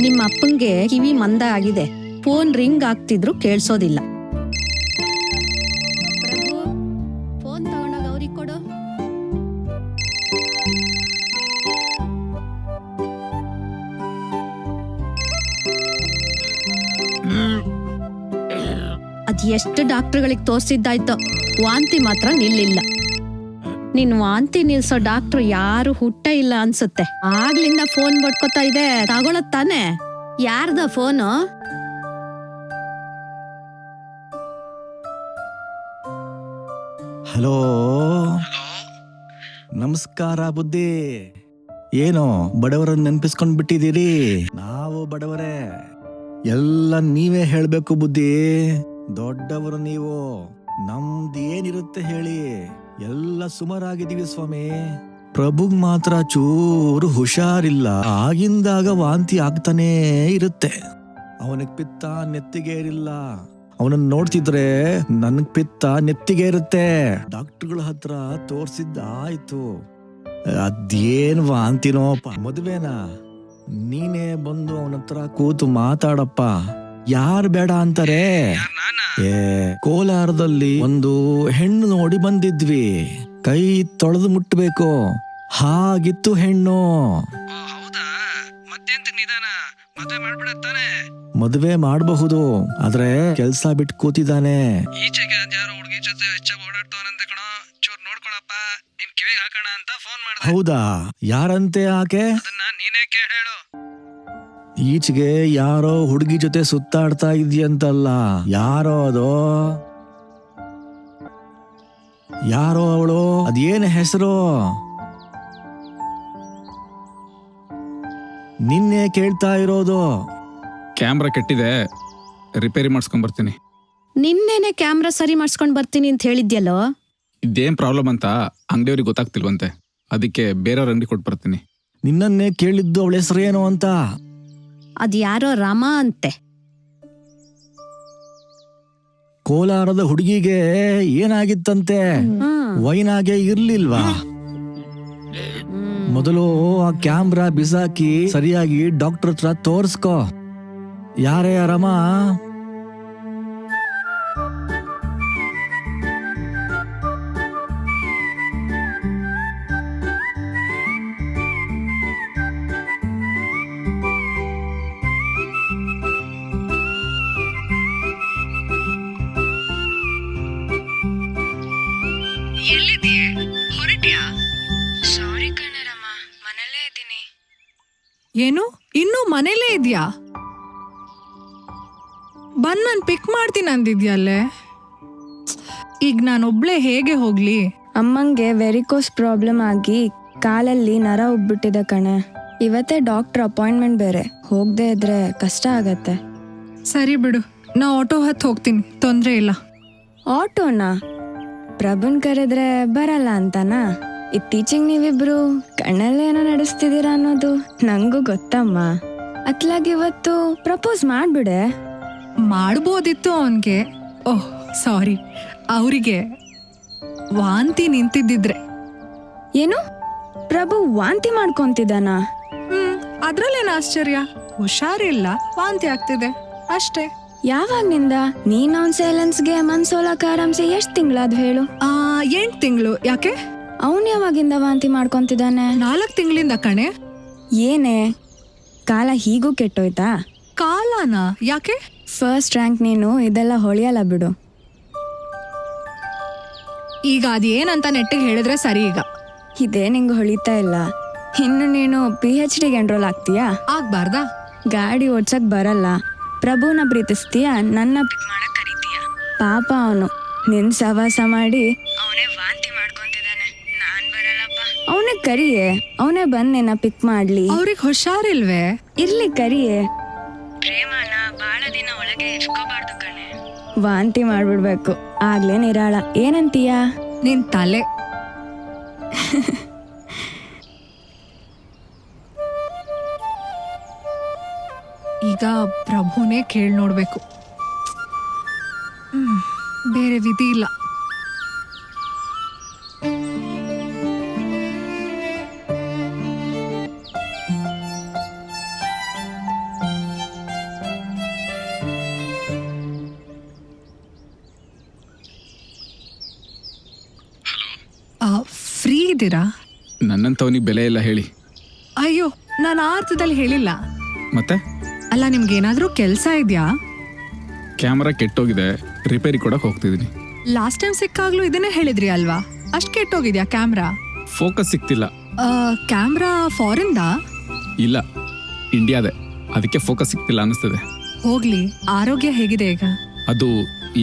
ನಿಮ್ಮ ಅಪ್ಪಂಗೆ ಕಿವಿ ಮಂದ ಆಗಿದೆ, ಫೋನ್ ರಿಂಗ್ ಆಗ್ತಿದ್ರು ಕೇಳಿಸೋದಿಲ್ಲ. ಪ್ರಭು, ಫೋನ್ ತಗೊಂಡೋಗ ಅವ್ರಿಗೆ ಕೊಡು. ಅದ್ ಎಷ್ಟು ಡಾಕ್ಟರ್ಗಳಿಗೆ ತೋರ್ಸಿದ್ದಾಯ್ತೋ, ವಾಂತಿ ಮಾತ್ರ ನಿಲ್ಲಿಲ್ಲ. ನಿನ್ ವಾಂತಿ ನಿಲ್ಸೋ ಡಾಕ್ಟ್ರು ಯಾರು ಹುಟ್ಟ ಇಲ್ಲ ಅನ್ಸುತ್ತೆ. ಆಗ್ಲಿಂದ ಫೋನ್ ಬಡ್ಕೋತಾ ಇದೆ, ತಗೊಳತ್ ತಾನೆ? ಯಾರ್ದ ಫೋನು? ಹಲೋ, ನಮಸ್ಕಾರ ಬುದ್ಧಿ. ಏನು ಬಡವರನ್ನ ನೆನ್ಪಿಸ್ಕೊಂಡ್ ಬಿಟ್ಟಿದ್ದೀರಿ? ನಾವು ಬಡವರೇ, ಎಲ್ಲ ನೀವೇ ಹೇಳ್ಬೇಕು ಬುದ್ಧಿ. ದೊಡ್ಡವರು ನೀವು, ನಮ್ದೇನಿರುತ್ತೆ ಹೇಳಿ, ಎಲ್ಲ ಸುಮಾರಾಗಿದ್ದೀವಿ ಸ್ವಾಮಿ. ಪ್ರಭುಗ್ ಮಾತ್ರ ಚೂರು ಹುಷಾರಿಲ್ಲ, ಆಗಿಂದಾಗ ವಾಂತಿ ಆಗ್ತಾನೇ ಇರುತ್ತೆ. ಅವನಿಗೆ ಪಿತ್ತ ನೆತ್ತಿಗೇರಿಲ್ಲ. ಅವನನ್ನ ನೋಡ್ತಿದ್ರೆ ನನ್ಗ್ ಪಿತ್ತ ನೆತ್ತಿಗೆ ಇರುತ್ತೆ. ಡಾಕ್ಟರ್ಗಳ ಹತ್ರ ತೋರ್ಸಿದ್ದಾಯ್ತು, ಅದೇನ್ ವಾಂತಿನೋಪ್ಪ. ಮದುವೆನಾ? ನೀನೇ ಬಂದು ಅವನ ಹತ್ರ ಕೂತು ಮಾತಾಡಪ್ಪ. ಯಾರು ಬೇಡ ಅಂತಾರೆ? ಕೋಲಾರದಲ್ಲಿ ಒಂದು ಹೆಣ್ಣು ನೋಡಿ ಬಂದಿದ್ವಿ, ಕೈ ತೊಳೆದು ಮುಟ್ಟಬೇಕು ಹಾಗಿತ್ತು ಹೆಣ್ಣು. ಮದುವೆ ಮಾಡಬಹುದು, ಆದ್ರೆ ಕೆಲ್ಸ ಬಿಟ್ಟು ಕೂತಿದ್ದಾನೆ. ಹೌದಾ? ಯಾರಂತೆ ಆಕೆ? ಈಚೆಗೆ ಯಾರೋ ಹುಡುಗಿ ಜೊತೆ ಸುತ್ತಾಡ್ತಾ ಇದೆಯಂತಲ್ಲ, ಯಾರೋ ಅದು? ಯಾರೋ ಅವಳು? ಅದೇನ್ ಹೆಸರು? ನಿನ್ನೆ ಕೇಳ್ತಾ ಇರೋದು. ಕ್ಯಾಮ್ರಾ ಕೆಟ್ಟಿದೆ, ರಿಪೇರಿ ಮಾಡಿಸ್ಕೊಂಡ್ ಬರ್ತೀನಿ. ನಿನ್ನೆನೆ ಕ್ಯಾಮ್ರಾ ಸರಿ ಮಾಡಿಸ್ಕೊಂಡ್ ಬರ್ತೀನಿ ಅಂತ ಹೇಳಿದ್ಯಲ್ಲೋ? ಇದೇನ್ ಪ್ರಾಬ್ಲಮ್ ಅಂತ ಅಂಗಡಿಯವ್ರಿಗೆ ಗೊತ್ತಾಗ್ತಿಲ್ವಂತೆ, ಅದಕ್ಕೆ ಬೇರೆಯವ್ರ ಅಂಗಡಿ ಕೊಟ್ಟು ಬರ್ತೀನಿ. ನಿನ್ನನ್ನೇ ಕೇಳಿದ್ದು ಅವಳ ಹೆಸರೇನು ಅಂತ. ಅದ್ ಯಾರೋ ರಮ ಅಂತೆ. ಕೋಲಾರದ ಹುಡುಗಿಗೆ ಏನಾಗಿತ್ತಂತೆ? ವೈನಾಗೆ ಇರ್ಲಿಲ್ವಾ? ಮೊದಲು ಆ ಕ್ಯಾಮ್ರಾ ಬಿಸಾಕಿ ಸರಿಯಾಗಿ ಡಾಕ್ಟರ್ ಹತ್ರ ತೋರ್ಸ್ಕೋ. ಯಾರೇ ರಮ? ಏನು, ಇನ್ನೂ ಮನೇಲೇ ಇದ್ಯಾ? ಬಂದ್ ನಾನು ಪಿಕ್ ಮಾಡ್ತೀನಿ ಅಂದಿದ್ಯಲ್ಲೇ. ಈಗ ನಾನೊಬ್ಳೆ ಹೇಗೆ ಹೋಗ್ಲಿ? ಅಮ್ಮಂಗೆ ವೆರಿಕೋಸ್ ಪ್ರಾಬ್ಲಮ್ ಆಗಿ ಕಾಲಲ್ಲಿ ನರ ಉಬ್ಬಿಟ್ಟಿದೆ ಕಣೆ. ಇವತ್ತೇ ಡಾಕ್ಟರ್ ಅಪಾಯಿಂಟ್ಮೆಂಟ್ ಬೇರೆ, ಹೋಗದೆ ಇದ್ರೆ ಕಷ್ಟ ಆಗತ್ತೆ. ಸರಿ ಬಿಡು, ನಾ ಆಟೋ ಹತ್ತು ಹೋಗ್ತೀನಿ, ತೊಂದರೆ ಇಲ್ಲ. ಆಟೋನಾ? ಪ್ರಭುನ್ ಕರೆದ್ರೆ ಬರಲ್ಲ ಅಂತನಾ? ಇತ್ತೀಚೆಗೆ ನೀವಿಬ್ರು ಕಣ್ಣಲ್ಲೇನೋ ನಡೆಸ್ತಿದ್ದೀರಾ ಅನ್ನೋದು ನಂಗೂ ಗೊತ್ತಮ್ಮ. ಅತ್ಲಾಗಿ ಇವತ್ತು ಪ್ರಪೋಸ್ ಮಾಡ್ಬಿಡೆ. ಮಾಡ್ಬೋದಿತ್ತು ಅವನ್ಗೆ. ಓಹ್ ಸಾರಿ, ಅವರಿಗೆ ವಾಂತಿ ನಿಂತಿದ್ದಿದ್ರೆ. ಏನು, ಪ್ರಭು ವಾಂತಿ ಮಾಡ್ಕೊಂತಿದ್ದಾನ? ಅದ್ರಲ್ಲೇನು ಆಶ್ಚರ್ಯ, ಹುಷಾರಿಲ್ಲ, ವಾಂತಿ ಆಗ್ತಿದೆ ಅಷ್ಟೇ. ಯಾವಾಗ್ನಿಂದ? ನೀನ್ ಅವ್ನ್ ಸೈಲೆನ್ಸ್ಗೆ ಮನ್ಸೋಲಕ ಆರಾಮ್ಸೆ ಎಷ್ಟ್ ತಿಂಗಳಾದ್ ಹೇಳು? 8 ತಿಂಗಳು. ಯಾಕೆ? ಅವನ್ ಯಾವಾಗಿಂದ ವಾಂತಿ ಮಾಡ್ಕೊಂತಿದ್ದಾನೆ? 4 ತಿಂಗಳಿಂದ ಕಣೆ. ಏನೇ ಕಾಲ ಹೀಗೂ ಕೆಟ್ಟೋಯ್ತಾ? ಕಾಲನ? ಯಾಕೆ? ಫಸ್ಟ್ ರ್ಯಾಂಕ್ ನೀನು, ಇದೆಲ್ಲ ಹೊಳಿಯಲ್ಲ ಬಿಡು. ಈಗ ಅದೇನಂತ ನೆಟ್ಟಿಗೆ ಹೇಳಿದ್ರೆ ಸರಿ. ಈಗ ಇದೇ ನಿಂಗೆ ಹೊಳಿತಾ ಇಲ್ಲ, ಇನ್ನು ನೀನು PhD ಎನ್ರೋಲ್ ಆಗ್ತೀಯಾ? ಆಗ್ಬಾರ್ದಾ? ಗಾಡಿ ಓಡ್ಸಕ್ ಬರಲ್ಲ, ಪ್ರಭುನ ಪ್ರೀತಿಸ್ತೀಯ, ನನ್ನ ಪಿಕ್ ಮಾಡಕ್ ಕರೀತೀಯ. ಪಾಪ ಅವನು ನಿನ್ ಸವಾಸ ಮಾಡಿ ಅವನೇ ವಾಂತಿ ಮಾಡ್ಕೊಂತಿದ್ದಾನೆ. ನಾನ್ ಬರಲ್ಲಪ್ಪ. ಅವನೇ ಕರಿಯೇ, ಅವನೇ ಬಂದ್ ನಿನ್ನ ಪಿಕ್ ಮಾಡ್ಲಿ. ಅವ್ರಿಗೆ ಹುಷಾರಿಲ್ವೇ? ಇರ್ಲಿ ಕರಿಯೇ. ಪ್ರೇಮನ ಬಹಳ ದಿನ ಒಳಗೆ ಇಟ್ಕೋಬಾರ್ದು ಕಣೆ. ವಾಂತಿ ಮಾಡ್ಬಿಡ್ಬೇಕು, ಆಗ್ಲೇ ನಿರಾಳ. ಏನಂತೀಯ? ನಿನ್ ತಲೆ. ಈಗ ಪ್ರಭುನೇ ಕೇಳಿ ನೋಡ್ಬೇಕು. ಬೇರೆ ವಿಧಿ ಇಲ್ಲ. ಹೇಗಿದ್ದೀರಾ? ನನ್ನಂಥವನಿಗೆ ಬೆಲೆ ಇಲ್ಲ ಹೇಳಿ. ಅಯ್ಯೋ, ನಾನು ಆ ಅರ್ಥದಲ್ಲಿ ಹೇಳಿಲ್ಲ. ಮತ್ತೆ ಅಲ್ಲ, ನಿಮ್ಗೇನಾದ್ರೂ ಕೆಲಸ ಇದೆಯಾ? ಕ್ಯಾಮ್ರಾ ಕೆಟ್ಟೋಗಿದೆ, ರಿಪೇರಿ ಕೊಡಕ್ಕೆ ಹೋಗ್ತಿದ್ದೀನಿ. ಲಾಸ್ಟ್ ಟೈಮ್ ಸಿಕ್ಕಾಗ್ಲೂ ಇದನ್ನೇ ಹೇಳಿದ್ರಿ ಅಲ್ವಾ? ಅಷ್ಟು ಕೆಟ್ಟೋಗಿದ್ಯಾ ಕ್ಯಾಮ್ರಾ? ಫೋಕಸ್ ಸಿಗ್ತಿಲ್ಲ. ಕ್ಯಾಮ್ರಾ ಫಾರಿನ್ದಾ? ಇಲ್ಲ, ಇಂಡಿಯಾದೆ. ಅದಕ್ಕೆ ಫೋಕಸ್ ಸಿಗ್ತಿಲ್ಲ ಅನ್ನಿಸ್ತದೆ. ಹೋಗ್ಲಿ, ಆರೋಗ್ಯ ಹೇಗಿದೆ ಈಗ? ಅದು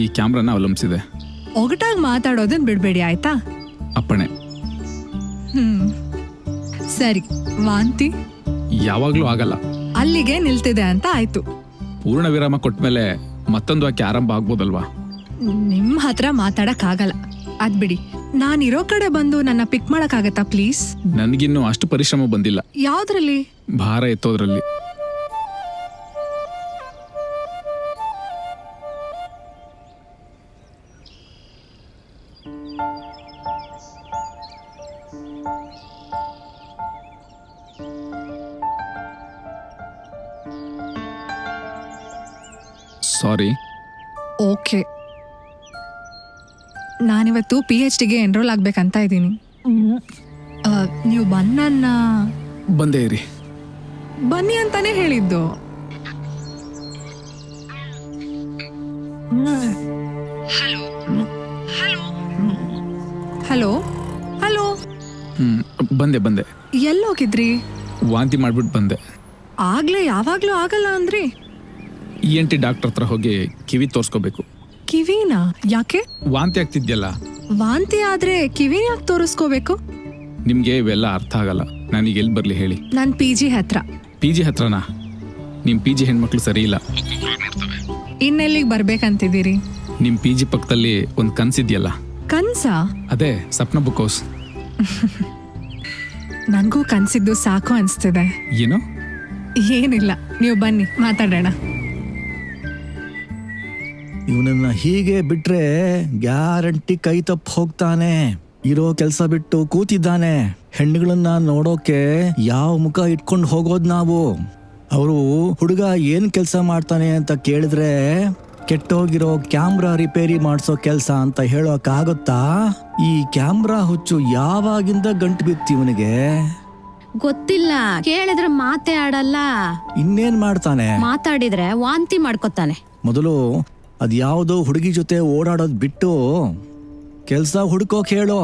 ಈ ಕ್ಯಾಮ್ರಾನ ಅವಲಂಬಿಸಿದೆ. ಒಗಟಾಗಿ ಮಾತಾಡೋದನ್ನ ಬಿಡ್ಬೇಡಿ ಆಯ್ತಾ? ಅಪ್ಪಣೆ. ಸರಿ, ವಾಂತಿ ಯಾವಾಗ್ಲೂ ಆಗಲ್ಲ. ಅಲ್ಲಿಗೆ ನಿಲ್ತಿದೆ ಅಂತ ಆಯ್ತು. ಪೂರ್ಣ ವಿರಾಮ ಕೊಟ್ಮೇಲೆ ಮತ್ತೊಂದು ವಾಕ್ಯ ಆರಂಭ ಆಗ್ಬೋದಲ್ವಾ? ನಿಮ್ ಹತ್ರ ಮಾತಾಡಕ್ ಆಗಲ್ಲ. ಅದ್ ಬಿಡಿ, ನಾನಿರೋ ಕಡೆ ಬಂದು ನನ್ನ ಪಿಕ್ ಮಾಡಕ್ಕಾಗತ್ತಾ ಪ್ಲೀಸ್? ನನಗಿನ್ನೂ ಅಷ್ಟು ಪರಿಶ್ರಮ ಬಂದಿಲ್ಲ. ಯಾವ್ದ್ರಲ್ಲಿ? ಭಾರ ಎತ್ತೋದ್ರಲ್ಲಿ. ಸಾರಿ. ಓಕೆ, ನಾನಿವತ್ತು PhDಗೆ ಎನ್ರೋಲ್ ಆಗ್ಬೇಕಂತ ಇದ್ದೀನಿ. ನೀವು ಬನ್ನನ್ನ ಬಂದೇ ಇರಿ. ಬನ್ನಿ ಅಂತಾನೆ ಹೇಳಿದ್ದು. ಹಲೋ ಹಲೋ, ಬಂದೆ. ಎಲ್ಲೋಗಿದ್ರಿ? ವಾಂತಿ ಮಾಡ್ಬಿಟ್ಟು ಬಂದೆ. ಆಗ್ಲೇ ಯಾವಾಗ್ಲೂ ಆಗಲ್ಲ ಅಂದ್ರಿ. ENT ಡಾಕ್ಟರ್ ಹತ್ರ ಹೋಗಿ ಕಿವಿ ತೋರ್ಸ್ಕೋಬೇಕು. ಕಿವಿನಾ? ಯಾಕೆ? ವಾಂತಿ ಆಗ್ತಿದ್ಯಲ್ಲ. ವಾಂತಿ ಆದ್ರೆ ಕಿವಿ ಯಾಕೆ ತೋರಿಸ್ಕೋಬೇಕು? ನಿಮ್ಗೆ ಇವೆಲ್ಲ ಅರ್ಥ ಆಗಲ್ಲ. ನಾನೀಗ ಎಲ್ಲಿ ಬರ್ಲಿ ಹೇಳಿ? ನಾನ್ PG ಹತ್ರ. PG ಹತ್ರನಾ? ನಿಮ್ PG ಹೆಣ್ಮಕ್ಳು ಸರಿ ಇಲ್ಲ. ಇನ್ನೆಲ್ಲಿಗೆ ಬರ್ಬೇಕಂತಿದ್ದೀರಿ? ನಿಮ್ PG ಪಕ್ಕದಲ್ಲಿ ಒಂದ್ ಕನ್ಸಿದ್ಯಲ್ಲ. ಕನ್ಸ? ಅದೇ ಸಪ್ನ ಬುಕ್ ಹೌಸ್. ನನ್ಗೂ ಕನ್ಸಿದ್ದು ಸಾಕು ಅನ್ಸ್ತಿದೆ. ಏನು? ಏನಿಲ್ಲ, ನೀವು ಬನ್ನಿ ಮಾತಾಡೋಣ. ಇವನನ್ನ ಹೀಗೆ ಬಿಟ್ರೆ ಗ್ಯಾರಂಟಿ ಕೈ ತಪ್ಪು ಹೋಗ್ತಾನೆ. ಇರೋ ಕೆಲಸ ಬಿಟ್ಟು ಕೂತಿದ್ದಾನೆ. ಹೆಣ್ಣುಗಳನ್ನ ನೋಡೋಕೆ ಯಾವ ಮುಖ ಇಟ್ಕೊಂಡು ಹೋಗೋದ್ ನಾವು? ಅವರು ಹುಡುಗ ಏನ್ ಕೆಲಸ ಮಾಡ್ತಾನೆ ಅಂತ ಕೇಳಿದ್ರೆ ಕೆಟ್ಟೋಗಿರೋ ಕ್ಯಾಮ್ರಾ ರಿಪೇರಿ ಮಾಡಿಸೋ ಕೆಲಸ ಅಂತ ಹೇಳೋಕ್ಕಾಗುತ್ತಾ? ಈ ಕ್ಯಾಮ್ರಾ ಹುಚ್ಚು ಯಾವಾಗಿಂದ ಗಂಟು ಬಿತ್ತು ಇವನಿಗೆ? ಗೊತ್ತಿಲ್ಲ, ಕೇಳಿದ್ರೆ ಮಾತೇ ಆಡಲ್ಲ. ಇನ್ನೇನ್ ಮಾಡ್ತಾನೆ? ಮಾತಾಡಿದ್ರೆ ವಾಂತಿ ಮಾಡ್ಕೊತಾನೆ. ಮೊದಲು ಅದ್ಯಾವುದೋ ಹುಡುಗಿ ಜೊತೆ ಓಡಾಡೋದ್ ಬಿಟ್ಟು ಕೆಲ್ಸ ಹುಡುಕೋಕ್ ಹೇಳೋ.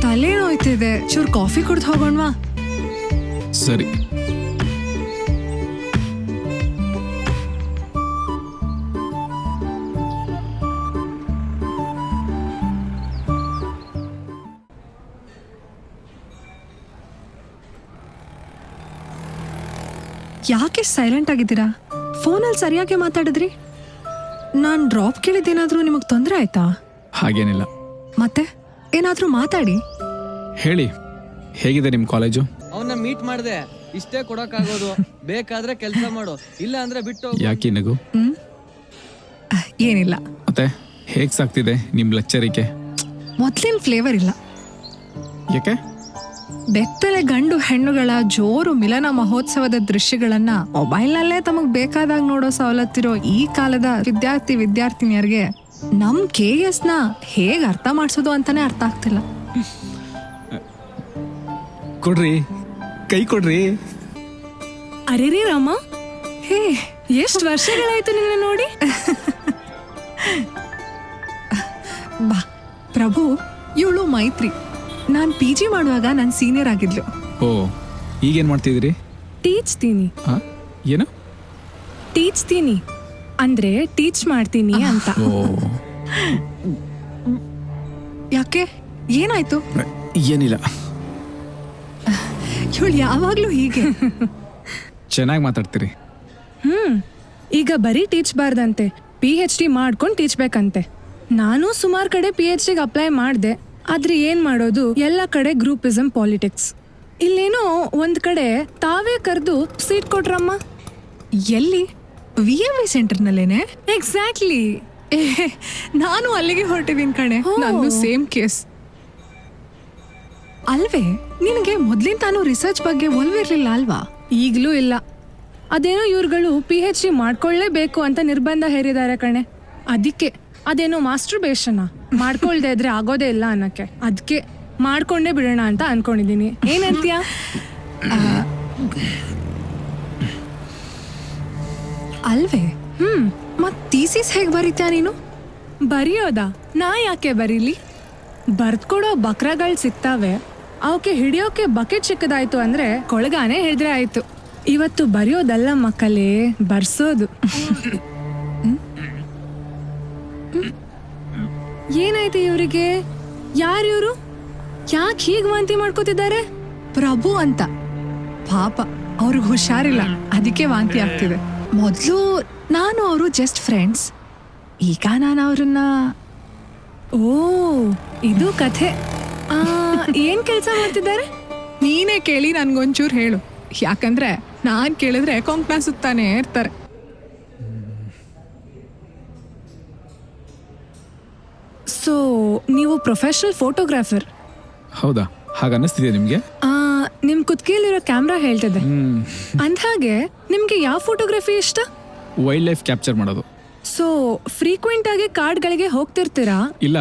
ತಲೆ ನೋಯ್ತಿದೆ, ಚೂರ್ ಕಾಫಿ ಕುಡ್ದು ಹೋಗೋಣವಾ? ಸರಿ. ಯಾಕೆ ಸೈಲೆಂಟ್ ಆಗಿದ್ದೀರಾ? ಫೋನಲ್ಲಿ ಸರಿಯಾಗಿ ಮಾತಾಡಿದ್ರಿ. ನಾನ್ ಡ್ರಾಪ್ ಕೇಳಿದ್ದೇನಾದ್ರೂ ನಿಮಗ್ ತೊಂದರೆ ಆಯ್ತಾ? ಹಾಗೇನಿಲ್ಲ. ಮತ್ತೆ ಏನಾದ್ರೂ ಮಾತಾಡಿ. ಹೇಳಿ, ಹೇಗಿದೆ ನಿಮ್ ಕಾಲೇಜು? ಅವನ್ನ ಮೀಟ್ ಮಾಡ್ದೆ, ಇಷ್ಟೇ ಕೊಡಕ್ಕಾಗೋದು. ಬೇಕಾದ್ರೆ ಕೆಲಸ ಮಾಡು, ಇಲ್ಲ ಅಂದ್ರೆ ಬಿಟ್ಟು. ಯಾಕೆ ನಗು? ಏನಿಲ್ಲ. ಮತ್ತೆ ಹೇಗ್ ಸಾಕ್ತಿದೆ ನಿಮ್ ಲೆಕ್ಚರಿಕೆ? ಮೊದ್ಲಿನ ಫ್ಲೇವರ್ ಇಲ್ಲ. ಯಾಕೆ? ಬೆತ್ತಲೆ ಗಂಡು ಹೆಣ್ಣುಗಳ ಜೋರು ಮಿಲನ ಮಹೋತ್ಸವದ ದೃಶ್ಯಗಳನ್ನ ಮೊಬೈಲ್ನಲ್ಲೇ ತಮಗ್ ಬೇಕಾದಾಗ ನೋಡೋ ಸವಲತ್ತಿರೋ ಈ ಕಾಲದ ವಿದ್ಯಾರ್ಥಿನಿಯರಿಗೆ ನಮ್ KS ನ ಹೇಗ್ ಅರ್ಥ ಮಾಡ್ಸೋದು ಅಂತಾನೆ ಅರ್ಥ ಆಗ್ತಿಲ್ಲ. ಕೊಡ್ರಿ, ಕೈ ಕೊಡ್ರಿ. ಅರೆರೇ ರಾಮ, ಹೇ, ಎಷ್ಟು ವರ್ಷಗಳಾಯ್ತು ನಿನ್ನ ನೋಡಿ. ಬಾ ಪ್ರಭು, ಇವಳು ಮೈತ್ರಿ. ನಾನ್ PG ಮಾಡುವಾಗ ನನ್ ಸೀನಿಯರ್ ಆಗಿದ್ಲು. ಓ, ಈಗೇನ್ ಮಾಡ್ತಿದ್ದೀರಿ? ಟೀಚ್ತೀನಿ. ಏನು? ಟೀಚ್ತೀನಿ ಅಂದ್ರೆ ಟೀಚ್ ಮಾಡ್ತೀನಿ ಅಂತ. ಓ, ಯಾಕೆ, ಏನಾಯ್ತು? ಏನಿಲ್ಲ. ಇವಳು ಯಾವಾಗ್ಲೂ ಹೀಗೆ. ಚೆನ್ನಾಗಿ ಮಾತಾಡ್ತೀರಿ. ಈಗ ಬರೀ ಟೀಚ್ ಬಾರ್ದಂತೆ, PhD ಮಾಡ್ಕೊಂಡು ಟೀಚ್ಬೇಕಂತೆ. ನಾನು ಸುಮಾರು ಕಡೆ PhDಗೆ ಅಪ್ಲೈ ಮಾಡಿದೆ. ಆದ್ರೆ ಏನ್ ಮಾಡೋದು, ಎಲ್ಲ ಕಡೆ ಗ್ರೂಪಿಸಮ್ ಪಾಲಿಟಿಕ್ಸ್. ಇಲ್ಲೇನೋ ಒಂದ್ ಕಡೆ ತಾವೇ ಕರೆದು ಸೀಟ್ ಕೊಟ್ರಮ್ಮ. ಎಲ್ಲಿ? VME ಸೆಂಟರ್ನಲ್ಲೇನೆ? ಎಕ್ಸಾಕ್ಟ್ಲಿ. ನಾನು ಅಲ್ಲಿಗೆ ಹೊರಟಿದ್ದೀನಿ ಕಣೆ. ನಂದು ಸೇಮ್ ಕೇಸ್. ಅಲ್ವೇ, ನಿನಗೆ ಮೊದ್ಲಿನ ತಾನು ರಿಸರ್ಚ್ ಬಗ್ಗೆ ಒಲ್ವಿರ್ಲಿಲ್ಲ ಅಲ್ವಾ? ಈಗಲೂ ಇಲ್ಲ. ಅದೇನೋ ಇವ್ರುಗಳು PhD ಮಾಡ್ಕೊಳ್ಳೇಬೇಕು ಅಂತ ನಿರ್ಬಂಧ ಹೇರಿದ್ದಾರೆ ಕಣೆ. ಅದಕ್ಕೆ ಅದೇನೋ ಮಾಸ್ಟರ್ಬೇಷನ್ ಮಾಡ್ಕೊಳ್ದೇ ಇದ್ರೆ ಆಗೋದೇ ಇಲ್ಲ ಅನ್ನಕ್ಕೆ. ಅದಕ್ಕೆ ಮಾಡ್ಕೊಂಡೇ ಬಿಡೋಣ ಅಂತ ಅನ್ಕೊಂಡಿದೀನಿ. ಏನಂತೀಯ? ಅಲ್ವೇ, ಮತ್ ಥೀಸಿಸ್ ಹೇಗ್ ಬರೀತ್ಯಾ ನೀನು? ಬರೆಯೋದಾ? ನಾ ಯಾಕೆ ಬರೀಲಿ? ಬರ್ದ್ಕೊಡೋ ಬಕ್ರಗಳು ಸಿಗ್ತಾವೆ, ಅವಕ್ಕೆ ಹಿಡಿಯೋಕೆ ಬಕೆಟ್ ಚಿಕ್ಕದಾಯ್ತು ಅಂದ್ರೆ ಕೊಳಗಾನೆ ಹಿಡಿದ್ರೆ ಆಯ್ತು. ಇವತ್ತು ಬರೆಯೋದಲ್ಲ ಮಕ್ಕಳೇ, ಬರ್ಸೋದು. ಏನಾಯ್ತು ಇವರಿಗೆ? ಯಾರಿವ್ರು? ಯಾಕೆ ಹೀಗ್ ವಾಂತಿ ಮಾಡ್ಕೋತಿದ್ದಾರೆ? ಪ್ರಭು ಅಂತ. ಪಾಪ, ಅವ್ರಿಗೆ ಹುಷಾರಿಲ್ಲ, ಅದಕ್ಕೆ ವಾಂತಿ ಆಗ್ತಿದೆ. ಮೊದಲು ನಾನು ಅವರು ಜಸ್ಟ್ ಫ್ರೆಂಡ್ಸ್. ಈಗ ನಾನು ಅವ್ರನ್ನ... ಓ, ಇದು ಕಥೆ. ಏನ್ ಕೆಲಸ ಮಾಡ್ತಿದ್ದಾರೆ? ನೀನೇ ಕೇಳಿ ನನ್ಗೊಂಚೂರು ಹೇಳು. ಯಾಕಂದ್ರೆ ನಾನ್ ಕೇಳಿದ್ರೆ ಕೊಂಕ್ನ ಸುತ್ತಾನೆ ಇರ್ತಾರೆ. ಸೊ ನೀವು ಪ್ರೊಫೆಷನಲ್ ಫೋಟೋಗ್ರಾಫರ್? ಹೌದಾ? ಹಾಗ ಅನ್ನಿಸ್ತಿದೆ ನಿಮ್ಗೆ? ನಿಮ್ ಕುತ್ಕೆಯಲ್ಲಿರೋ ಕ್ಯಾಮ್ರಾ ಹೇಳ್ತಿದೆ. ಅಂದ್ಹಾಗೆ ನಿಮ್ಗೆ ಯಾವ ಫೋಟೋಗ್ರಫಿ ಇಷ್ಟ? ವೈಲ್ಡ್ ಲೈಫ್ ಕ್ಯಾಪ್ಚರ್ ಮಾಡೋದು. ಸೊ ಫ್ರೀಕ್ವೆಂಟ್ ಆಗಿ ಕಾಡ್ಗಳಿಗೆ ಹೋಗ್ತಿರ್ತೀರಾ? ಇಲ್ಲ,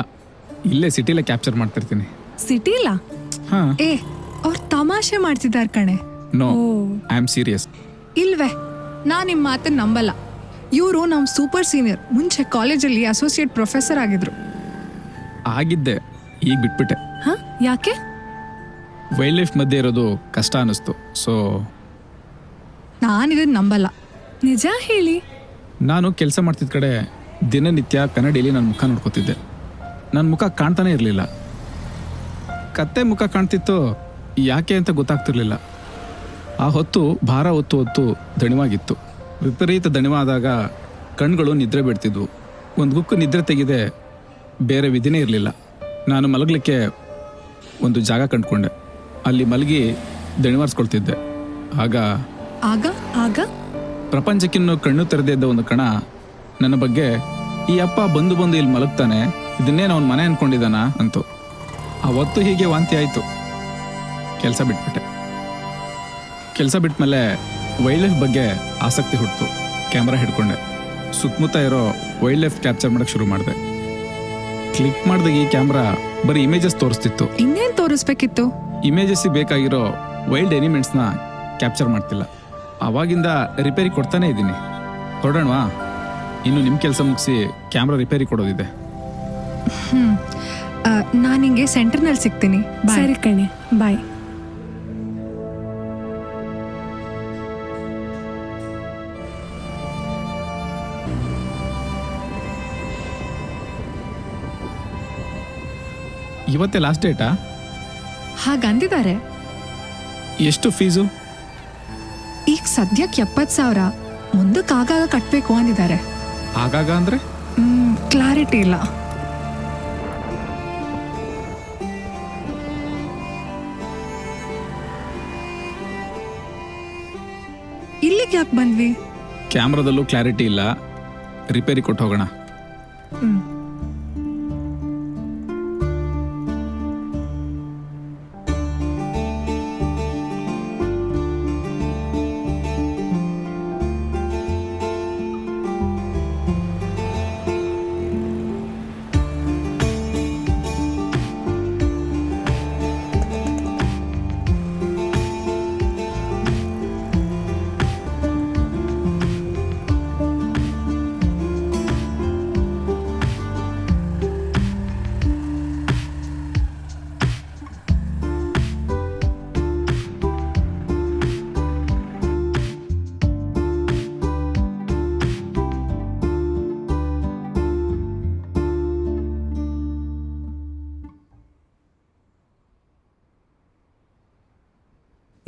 ಇಲ್ಲೇ ಸಿಟಿಲೇ ಕ್ಯಾಪ್ಚರ್ ಮಾಡ್ತಿರ್ತೀನಿ. ಸಿಟಿಲಾ? ಹಾ. ಅವ್ರು ತಮಾಷೆ ಮಾಡ್ತಿದ್ದಾರೆ ಕಣೆ. No, I am serious. ಇಲ್ವೇ, ನಾ ನಿಮ್ಮ ಮಾತನ್ನ ನಂಬಲ್ಲ. ಇವರು ನಮ್ಮ ಸೂಪರ್ ಸೀನಿಯರ್. ಮುಂಚೆ ಕಾಲೇಜಲ್ಲಿ ಅಸೋಸಿಯೇಟ್ ಪ್ರೊಫೆಸರ್ ಆಗಿದ್ರು. ಆಗಿದ್ದೆ, ಈಗ ಬಿಟ್ಬಿಟ್ಟೆ. ಹ? ಯಾಕೆ? ವೈಲ್ಡ್ ಲೈಫ್ ಮಧ್ಯೆ ಇರೋದು ಕಷ್ಟ ಅನ್ನಿಸ್ತು. ಸೊ ನಾನಿದನ್ನ ನಂಬಲ್ಲ. ನಿಜ ಹೇಳಿ. ನಾನು ಕೆಲಸ ಮಾಡ್ತಿದ್ದ ಕಡೆ ದಿನನಿತ್ಯ ಕನ್ನಡಿಯಲ್ಲಿ ನನ್ನ ಮುಖ ನೋಡ್ಕೋತಿದ್ದೆ. ನನ್ನ ಮುಖ ಕಾಣ್ತಾನೆ ಇರಲಿಲ್ಲ. ಕತ್ತೆ ಮುಖ ಕಾಣ್ತಿತ್ತು, ಯಾಕೆ ಅಂತ ಗೊತ್ತಾಗ್ತಿರ್ಲಿಲ್ಲ. ಆ ಹೊತ್ತು ಭಾರ ಹೊತ್ತು ದಣಿವಾಗಿತ್ತು. ವಿಪರೀತ ದಣಿವಾದಾಗ ಕಣ್ಗಳು ನಿದ್ರೆ ಬಿಡ್ತಿದ್ವು. ಒಂದು ಗುಕ್ಕು ನಿದ್ರೆ ತೆಗೆದೆ, ಬೇರೆ ವಿಧಿನೇ ಇರಲಿಲ್ಲ. ನಾನು ಮಲಗಲಿಕ್ಕೆ ಒಂದು ಜಾಗ ಕಂಡುಕೊಂಡೆ. ಅಲ್ಲಿ ಮಲಗಿ ದಣಿವಾರಿಸ್ಕೊಳ್ತಿದ್ದೆ. ಆಗ ಆಗ ಆಗ ಪ್ರಪಂಚಕ್ಕಿನ್ನು ಕಣ್ಣು ತೆರೆದೇ ಇದ್ದ ಒಂದು ಕಣ ನನ್ನ ಬಗ್ಗೆ, ಈ ಅಪ್ಪ ಬಂದು ಇಲ್ಲಿ ಮಲಗ್ತಾನೆ, ಇದನ್ನೇನು ಅವನ ಮನೆ ಅನ್ಕೊಂಡಿದ್ದಾನ ಅಂತು. ಅವತ್ತು ಹೀಗೆ ವಾಂತಿ ಆಯಿತು. ಕೆಲಸ ಬಿಟ್ಬಿಟ್ಟೆ. ಕೆಲಸ ಬಿಟ್ಮೇಲೆ ವೈಲ್ಡ್ ಲೈಫ್ ಬಗ್ಗೆ ಆಸಕ್ತಿ ಹುಟ್ಟಿತು. ಕ್ಯಾಮ್ರಾ ಹಿಡ್ಕೊಂಡೆ. ಸುತ್ತಮುತ್ತ ಇರೋ ವೈಲ್ಡ್ ಲೈಫ್ ಕ್ಯಾಪ್ಚರ್ ಮಾಡೋಕ್ಕೆ ಶುರು ಮಾಡಿದೆ. ಕ್ಲಿಕ್ ಮಾಡಿದಾಗ ಈ ಕ್ಯಾಮ್ರಾ ಬರೀ ಇಮೇಜಸ್ ತೋರಿಸ್ತಿತ್ತು. ಇನ್ನೇನು ತೋರಿಸ್ಬೇಕಿತ್ತು? ಇಮೇಜಸ್ಸಿಗೆ ಬೇಕಾಗಿರೋ ವೈಲ್ಡ್ ಎನಿಮೆಂಟ್ಸ್ನ ಕ್ಯಾಪ್ಚರ್ ಮಾಡ್ತಿಲ್ಲ. ಆವಾಗಿಂದ ರಿಪೇರಿ ಕೊಡ್ತಾನೆ ಇದ್ದೀನಿ. ಹೊರಡೋಣವಾ? ಇನ್ನು ನಿಮ್ಮ ಕೆಲಸ ಮುಗಿಸಿ ಕ್ಯಾಮ್ರಾ ರಿಪೇರಿ ಕೊಡೋದಿದೆ. ನಾನು ನಿಂಗೆ ಸೆಂಟರ್ನಲ್ಲಿ ಸಿಗ್ತೀನಿ. ಸರಿ ಕಣೆ, ಬಾಯ್. ಇವತ್ತೇ ಲಾಸ್ಟ್ ಡೇಟಾ? ಹಾಗಂದಿದ್ದಾರೆ. ಎಷ್ಟು ಫೀಸು? ಈಗ ಸದ್ಯಕ್ಕೆ 70,000. ಮುಂದಕ್ಕೆ ಆಗಾಗ ಕಟ್ಟಬೇಕು ಅಂದಿದ್ದಾರೆ. ಆಗಾಗ ಅಂದ್ರೆ? ಕ್ಲಾರಿಟಿ ಇಲ್ಲ. ಇಲ್ಲಿಗೆ ಯಾಕೆ ಬಂದ್ವಿ? ಕ್ಯಾಮ್ರಾದಲ್ಲೂ ಕ್ಲಾರಿಟಿ ಇಲ್ಲ, ರಿಪೇರಿ ಕೊಟ್ಟು ಹೋಗೋಣ.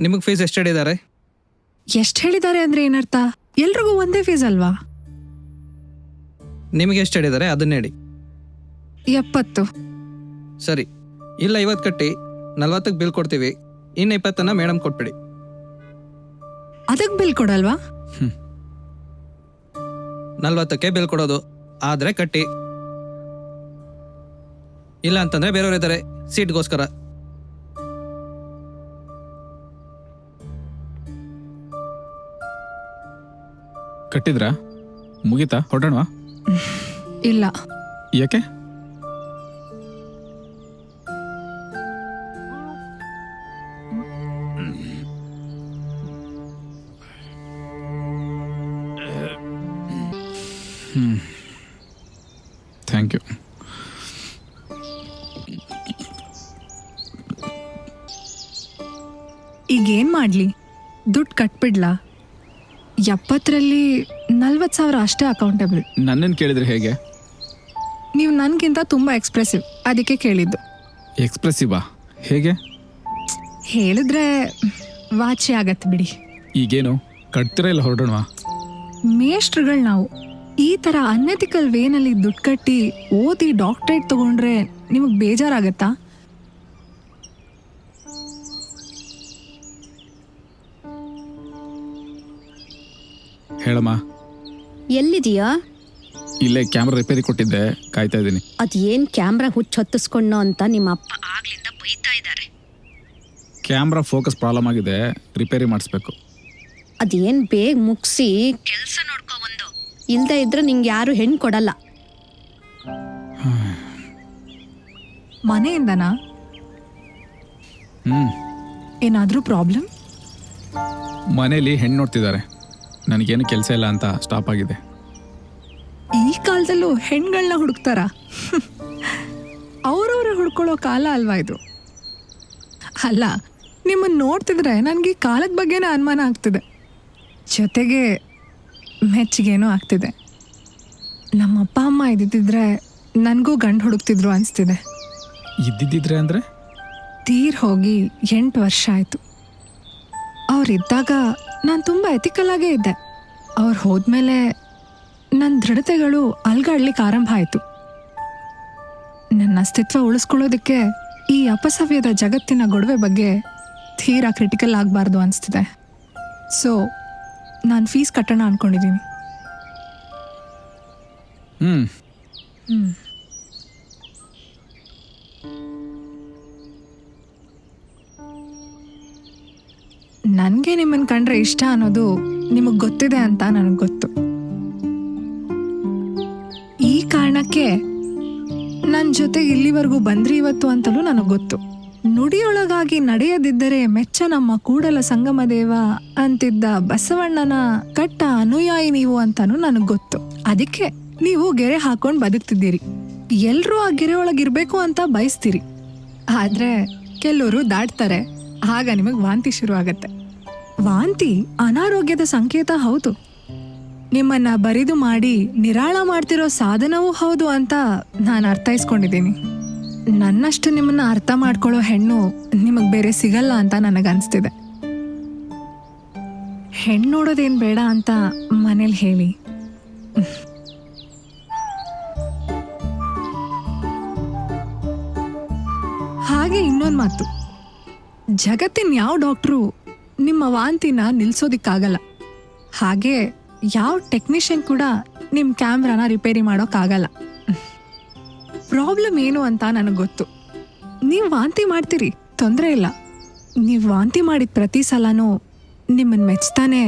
ನಿಮಗೆ ಫೀಸ್ ಎಷ್ಟು ಹೇಳಿದ್ದಾರೆ? ಎಷ್ಟು ಹೇಳಿದ್ದಾರೆ ಅಂದ್ರೆ ಏನರ್ಥ? ಎಲ್ರಿಗೂ ಒಂದೇ ಫೀಸ್ ಅಲ್ವಾ? ನಿಮಗೆ ಎಷ್ಟು ಹೇಳಿದ್ದಾರೆ ಅದನ್ನ ಹೇಳಿ. 70. ಸರಿ, ಇಲ್ಲ 50 ಕಟ್ಟಿ 40ಕ್ಕೆ ಬಿಲ್ ಕೊಡ್ತೀವಿ. ಇನ್ನು 20 ಮೇಡಮ್ ಕೊಟ್ಬಿಡಿ. ಅದಕ್ಕೆ ಬಿಲ್ ಕೊಡಲ್ವಾ? 40ಕ್ಕೆ ಬಿಲ್ ಕೊಡೋದು. ಆದರೆ ಕಟ್ಟಿ, ಇಲ್ಲ ಅಂತಂದರೆ ಬೇರೆಯವ್ರು ಇದ್ದಾರೆ ಸೀಟ್ಗೋಸ್ಕರ. ಕಟ್ಟಿದ್ರಾ? ಮುಗೀತಾ? ಹೊರಡೋಣವಾ? ಇಲ್ಲ, ಯಾಕೆ? Thank you. ಈಗೇನ್ ಮಾಡ್ಲಿ? ದುಡ್ಡು ಕಟ್ಬಿಡ್ಲಾ? 70ರಲ್ಲಿ 40,000 ಅಷ್ಟೇ ಅಕೌಂಟೇಬಲ್. ನನ್ನನ್ನು ಕೇಳಿದ್ರೆ ಹೇಗೆ? ನೀವು ನನಗಿಂತ ತುಂಬ ಎಕ್ಸ್ಪ್ರೆಸಿವ್, ಅದಕ್ಕೆ ಕೇಳಿದ್ದು. ಎಕ್ಸ್ಪ್ರೆಸಿವಾ? ಹೇಗೆ? ಹೇಳಿದ್ರೆ ವಾಚಿ ಆಗತ್ತೆ ಬಿಡಿ. ಈಗೇನು ಕಟ್ತೀರಾ ಇಲ್ಲ ಹೊರಡೋಣವಾ? ಮೇಷ್ಟ್ರುಗಳು ನಾವು. ಈ ಥರ ಅನ್ಎಥಿಕಲ್ ವೇನಲ್ಲಿ ದುಡ್ಡು ಕಟ್ಟಿ ಓದಿ ಡಾಕ್ಟ್ರೇಟ್ ತಗೊಂಡ್ರೆ ನಿಮಗೆ ಬೇಜಾರಾಗತ್ತಾ? ಹೇಳಮ್ಮ. ಎಲ್ಲಿದೀಯಾ? ಇಲ್ಲೇ ಕ್ಯಾಮ್ರಾ ರಿಪೇರಿ ಕೊಟ್ಟಿದ್ದೆ, ಕಾಯ್ತಾ ಇದ್ದೀನಿ. ಅದೇನ್ ಕ್ಯಾಮ್ರಾ ಹುಚ್ಚ ಹೊತ್ತಿಸ್ಕೊಂಡೋ ಅಂತ ನಿಮ್ಮ ಅಪ್ಪ ಆಗ್ಲಿಂದ ಬೈತಾ ಇದ್ದಾರೆ. ಕ್ಯಾಮ್ರಾ ಫೋಕಸ್ ಪ್ರಾಬ್ಲಮ್ ಆಗಿದೆ, ರಿಪೇರಿ ಮಾಡಿಸ್ಬೇಕು. ಅದೇನ್ ಬೇಗ ಮುಗಿಸಿ ಕೆಲಸ ನೋಡ್ಕೊ ಬಂದು. ಇಲ್ದೇ ಇದ್ರೆ ನಿಂಗೆ ಯಾರು ಹೆಣ್ಣು ಕೊಡಲ್ಲ. ಮನೆಯಿಂದನಾ? ಏನಾದರೂ ಪ್ರಾಬ್ಲಮ್? ಮನೇಲಿ ಹೆಣ್ಣು ನೋಡ್ತಿದ್ದಾರೆ, ನನಗೇನು ಕೆಲಸ ಇಲ್ಲ ಅಂತ ಸ್ಟಾಪ್ ಆಗಿದೆ. ಈ ಕಾಲದಲ್ಲೂ ಹೆಣ್ಗಳನ್ನ ಹುಡುಕ್ತಾರ? ಅವ್ರವ್ರೆ ಹುಡ್ಕೊಳ್ಳೋ ಕಾಲ ಅಲ್ವಾ ಇದು? ಅಲ್ಲ, ನಿಮ್ಮನ್ನು ನೋಡ್ತಿದ್ರೆ ನನಗೆ ಈ ಕಾಲದ ಬಗ್ಗೆನೇ ಅನುಮಾನ ಆಗ್ತಿದೆ, ಜೊತೆಗೆ ಮೆಚ್ಚುಗೇನೂ ಆಗ್ತಿದೆ. ನಮ್ಮ ಅಪ್ಪ ಅಮ್ಮ ಇದ್ದಿದ್ದರೆ ನನಗೂ ಗಂಡು ಹುಡುಕ್ತಿದ್ರು ಅನಿಸ್ತಿದೆ. ಇದ್ದಿದ್ದಿದ್ರೆ ಅಂದರೆ? ತೀರ್ ಹೋಗಿ 8 ವರ್ಷ ಆಯಿತು. ಅವರಿದ್ದಾಗ ನಾನು ತುಂಬ ಎಥಿಕಲಾಗೇ ಇದ್ದೆ. ಅವ್ರು ಹೋದ್ಮೇಲೆ ನನ್ನ ದೃಢತೆಗಳು ಅಲ್ಗಾಡ್ಲಿಕ್ಕೆ ಆರಂಭ ಆಯಿತು. ನನ್ನ ಅಸ್ತಿತ್ವ ಉಳಿಸ್ಕೊಳ್ಳೋದಕ್ಕೆ ಈ ಅಪಸವ್ಯದ ಜಗತ್ತಿನ ಗೊಡವೆ ಬಗ್ಗೆ ತೀರಾ ಕ್ರಿಟಿಕಲ್ ಆಗಬಾರ್ದು ಅನಿಸ್ತಿದೆ. ಸೊ ನಾನು ಫೀಸ್ ಕಟ್ಟೋಣ ಅಂದ್ಕೊಂಡಿದ್ದೀನಿ. ನನಗೆ ನಿಮ್ಮನ್ನು ಕಂಡ್ರೆ ಇಷ್ಟ ಅನ್ನೋದು ನಿಮಗೆ ಗೊತ್ತಿದೆ ಅಂತ ನನಗೆ ಗೊತ್ತು. ಈ ಕಾರಣಕ್ಕೆ ನನ್ನ ಜೊತೆಗೆ ಇಲ್ಲಿವರೆಗೂ ಬಂದ್ರಿ ಇವತ್ತು ಅಂತಲೂ ನನಗೆ ಗೊತ್ತು. ನುಡಿಯೊಳಗಾಗಿ ನಡೆಯದಿದ್ದರೆ ಮೆಚ್ಚ ನಮ್ಮ ಕೂಡಲ ಸಂಗಮ ದೇವ ಅಂತಿದ್ದ ಬಸವಣ್ಣನ ಕಟ್ಟ ಅನುಯಾಯಿ ನೀವು ಅಂತಾನು ನನಗೆ ಗೊತ್ತು. ಅದಕ್ಕೆ ನೀವು ಗೆರೆ ಹಾಕೊಂಡು ಬದುಕ್ತಿದ್ದೀರಿ. ಎಲ್ಲರೂ ಆ ಗೆರೆ ಒಳಗಿರ್ಬೇಕು ಅಂತ ಬಯಸ್ತೀರಿ. ಆದರೆ ಕೆಲವರು ದಾಟ್ತಾರೆ, ಆಗ ನಿಮಗೆ ವಾಂತಿ ಶುರು ಆಗತ್ತೆ. ವಾಂತಿ ಅನಾರೋಗ್ಯದ ಸಂಕೇತ ಹೌದು. ನಿಮ್ಮನ್ನ ಬರಿದು ಮಾಡಿ ನಿರಾಳ ಮಾಡ್ತಿರೋ ಸಾಧನವೂ ಹೌದು ಅಂತ ನಾನು ಅರ್ಥೈಸ್ಕೊಂಡಿದ್ದೀನಿ. ನನ್ನಷ್ಟು ನಿಮ್ಮನ್ನ ಅರ್ಥ ಮಾಡ್ಕೊಳ್ಳೋ ಹೆಣ್ಣು ನಿಮಗೆ ಬೇರೆ ಸಿಗಲ್ಲ ಅಂತ ನನಗನ್ಸ್ತಿದೆ. ಹೆಣ್ಣು ನೋಡೋದೇನು ಬೇಡ ಅಂತ ಮನೇಲಿ ಹೇಳಿ. ಹಾಗೆ ಇನ್ನೊಂದು ಮಾತು, ಜಗತ್ತಿನ ಯಾವ ಡಾಕ್ಟ್ರು ನಿಮ್ಮ ವಾಂತಿನ ನಿಲ್ಸೋದಿಕ್ಕಾಗಲ್ಲ. ಹಾಗೆ ಯಾವ ಟೆಕ್ನಿಷಿಯನ್ ಕೂಡ ನಿಮ್ಮ ಕ್ಯಾಮ್ರಾನ ರಿಪೇರಿ ಮಾಡೋಕ್ಕಾಗಲ್ಲ. ಪ್ರಾಬ್ಲಮ್ ಏನು ಅಂತ ನನಗೆ ಗೊತ್ತು. ನೀವು ವಾಂತಿ ಮಾಡ್ತೀರಿ, ತೊಂದರೆ ಇಲ್ಲ. ನೀವು ವಾಂತಿ ಮಾಡಿದ ಪ್ರತಿ ಸಲನೂ ನಿಮ್ಮನ್ನು ಮೆಚ್ತಾನೆ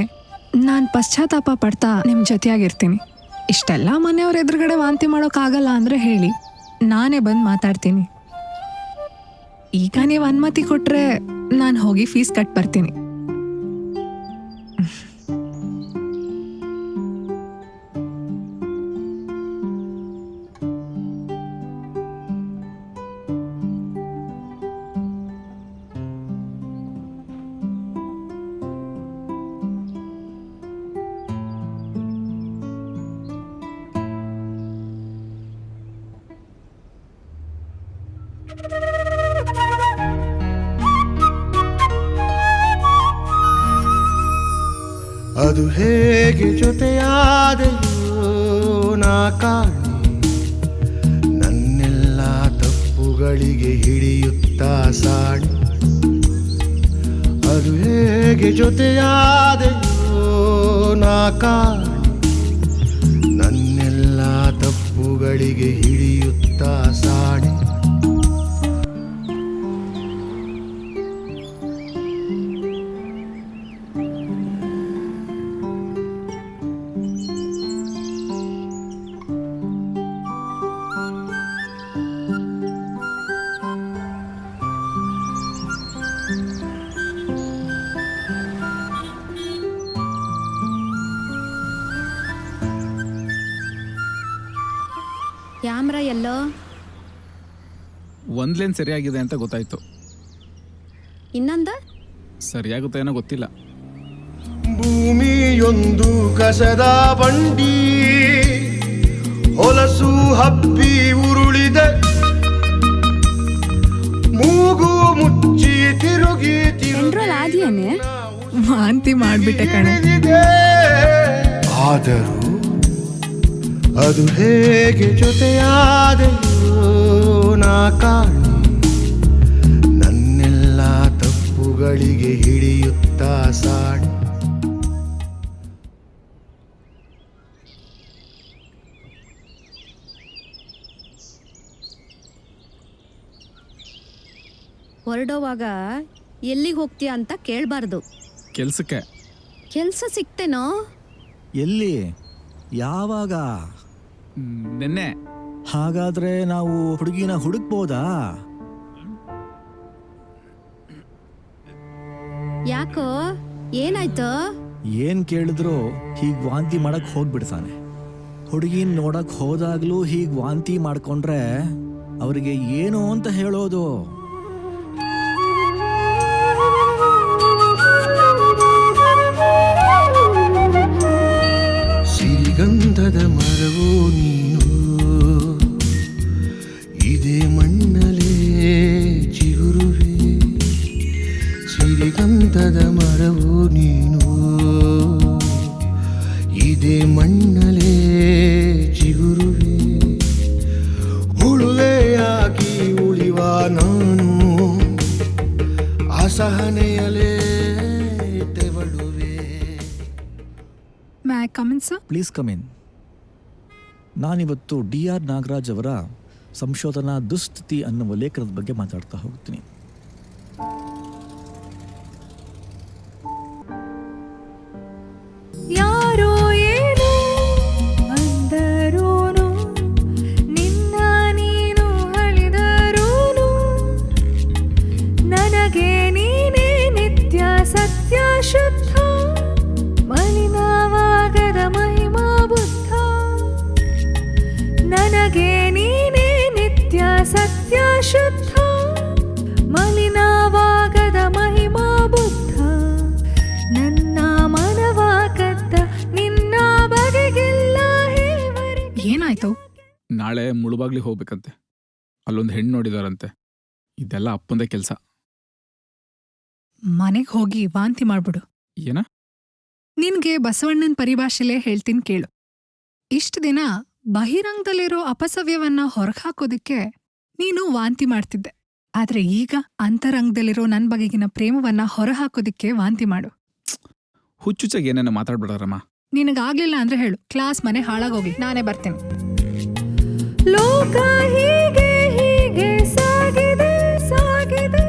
ನಾನು ಪಶ್ಚಾತ್ತಾಪ ಪಡ್ತಾ ನಿಮ್ಮ ಜೊತೆಯಾಗಿರ್ತೀನಿ. ಇಷ್ಟೆಲ್ಲ ಮನೆಯವ್ರ ಎದುರುಗಡೆ ವಾಂತಿ ಮಾಡೋಕ್ಕಾಗಲ್ಲ ಅಂದರೆ ಹೇಳಿ, ನಾನೇ ಬಂದು ಮಾತಾಡ್ತೀನಿ. ಈಗ ನೀವು ಅನುಮತಿ ಕೊಟ್ಟರೆ ನಾನು ಹೋಗಿ ಫೀಸ್ ಕಟ್ ಬರ್ತೀನಿ. ಅದು ಹೇಗೆ ಜೊತೆಯಾದೆಯೋ ನಾ ಕಾಣೆ, ನನ್ನೆಲ್ಲ ತಪ್ಪುಗಳಿಗೆ ಹಿಡಿಯುತ್ತಾ ಸಾಡಿ. ಅದು ಹೇಗೆ ಜೊತೆಯಾದೆಯೋ ನಾ ಕಾಣೆ, ತಪ್ಪುಗಳಿಗೆ ಹಿಡಿಯುತ್ತಾ ಸಾಣೆ. ಕ್ಯಾಮ್ರಾ ಎಲ್ಲೋ? ಒಂದ್ ಲೇನ್ ಸರಿಯಾಗಿದೆ ಅಂತ ಗೊತ್ತಾಯ್ತು, ಇನ್ನೊಂದ ಸರಿಯಾಗುತ್ತೆ ಏನೋ ಗೊತ್ತಿಲ್ಲ. ಭೂಮಿಯೊಂದು ಕಸದ ಬಂಡಿ, ಹೊಲಸು ಹಬ್ಬಿ ಉರುಳಿದೆ, ಮೂಗು ಮುಚ್ಚಿ ತಿರುಗಿ ಎನ್ರೋಲ್ ಆದ್ಯಾನೆ? ವಾಂತಿ ಮಾಡ್ಬಿಟ್ಟೆ ಕಣೆ. ಆದರೂ ಅದು ಹೇಗೆ ಜೊತೆಯಾದೆಯೋ ನಾ ಕಾಣೆ. ನನ್ನೆಲ್ಲ ತಪ್ಪುಗಳಿಗೆ ಹಿಡಿಯುತ್ತಾ ಸಾಣೆ. ಹೊರಡೋವಾಗ ಎಲ್ಲಿಗೆ ಹೋಗ್ತೀಯ ಅಂತ ಕೇಳಬಾರ್ದು. ಕೆಲ್ಸಕ್ಕೆ. ಕೆಲಸ ಸಿಕ್ತೇನೋ? ಎಲ್ಲಿ? ಯಾವಾಗ? ನೆನ್ನೆ. ಹಾಗಾದ್ರೆ ನಾವು ಹುಡುಗಿನ ಹುಡುಕ್ಬೋದಾ? ಯಾಕೋ, ಏನಾಯ್ತು? ಏನ್ ಕೇಳಿದ್ರು ಹೀಗ್ ವಾಂತಿ ಮಾಡಕ್ ಹೋಗ್ಬಿಡ್ತಾನೆ. ಹುಡುಗಿನ್ ನೋಡಕ್ ಹೋದಾಗ್ಲೂ ಹೀಗ್ ವಾಂತಿ ಮಾಡ್ಕೊಂಡ್ರೆ ಅವ್ರಿಗೆ ಏನು ಅಂತ ಹೇಳೋದು? ಸಿರಿಗಂಧದ ಮರವೋ ನೀನು, ಇದೇ ಮಣ್ಣಲೇ ಚಿಗುರುವೆ. ಸಿರಿಗಂಧದ ಮರವೋ ನೀನು, ಇದೇ ಮಣ್ಣಲೇ ಚಿಗುರುವೆ. ಉಳುವೆಯಾಗಿ ಉಳಿವ ನಾನು ಅಸಹನೆಯಲೇ ತೆವಳುವೆ. May I come in sir? Please come in. ನಾನಿವತ್ತು DR ನಾಗರಾಜ್ ಅವರ ಸಂಶೋಧನಾ ದುಸ್ಥಿತಿ ಅನ್ನುವ ಲೇಖನದ ಬಗ್ಗೆ ಮಾತಾಡ್ತಾ ಹೋಗ್ತೀನಿ. ಯಾರೋ ಏನು ಅಂದರೂನು, ನಿನ್ನ ನೀನು ಅಳಿದರೂನು, ನನಗೆ ನೀನೇ ನಿತ್ಯ ಸತ್ಯ ಶುದ್ಧ, ಮಲಿನವಾಗದ ಮಹಿಮಾ ಬುದ್ಧ. ನನಗೆ ನೀನೇ ನಿತ್ಯ ಸತ್ಯ ಶುದ್ಧ, ಮಲಿನವಾಗದ ಮಹಿಮಾ ಬುದ್ಧ. ನನ್ನ ಮನವ ಕದ್ದ ನಿನ್ನ ಬಗೆಗಿಲ್ಲ ಹೇವರಿ. ಏನಾಯ್ತು? ನಾಳೆ ಮುಳುಬಾಗ್ಲಿಗೆ ಹೋಗ್ಬೇಕಂತೆ. ಅಲ್ಲೊಂದು ಹೆಣ್ಣು ನೋಡಿದಾರಂತೆ. ಇದೆಲ್ಲ ಅಪ್ಪಂದೇ ಕೆಲಸ. ಮನೆಗೆ ಹೋಗಿ ವಾಂತಿ ಮಾಡ್ಬಿಡು. ಏನ? ನಿನ್ಗೆ ಬಸವಣ್ಣನ ಪರಿಭಾಷೆಲೇ ಹೇಳ್ತೀನಿ ಕೇಳು. ಇಷ್ಟು ದಿನ ಬಹಿರಂಗದಲ್ಲಿರೋ ಅಪಸವ್ಯವನ್ನ ಹೊರಹಾಕೋದಿಕ್ಕೆ ನೀನು ವಾಂತಿ ಮಾಡ್ತಿದ್ದೆ. ಆದ್ರೆ ಈಗ ಅಂತರಂಗದಲ್ಲಿರೋ ನನ್ ಬಗೆಗಿನ ಪ್ರೇಮವನ್ನ ಹೊರಹಾಕೋದಿಕ್ಕೆ ವಾಂತಿ ಮಾಡು. ಹುಚ್ಚುಚ್ಚಾಗಿ ಏನೇನೋ ಮಾತಾಡ್ಬಿಡಾರಮ್ಮ. ನಿನಗಾಗ್ಲಿಲ್ಲ ಅಂದ್ರೆ ಹೇಳು, ಕ್ಲಾಸ್ ಮನೆ ಹಾಳಾಗೋಗ್ಲಿ, ನಾನೇ ಬರ್ತೀನಿ. ಲೋಕ ಹೀಗೆ ಹೀಗೆ ಸಾಗಿದೆ ಸಾಗಿದೆ,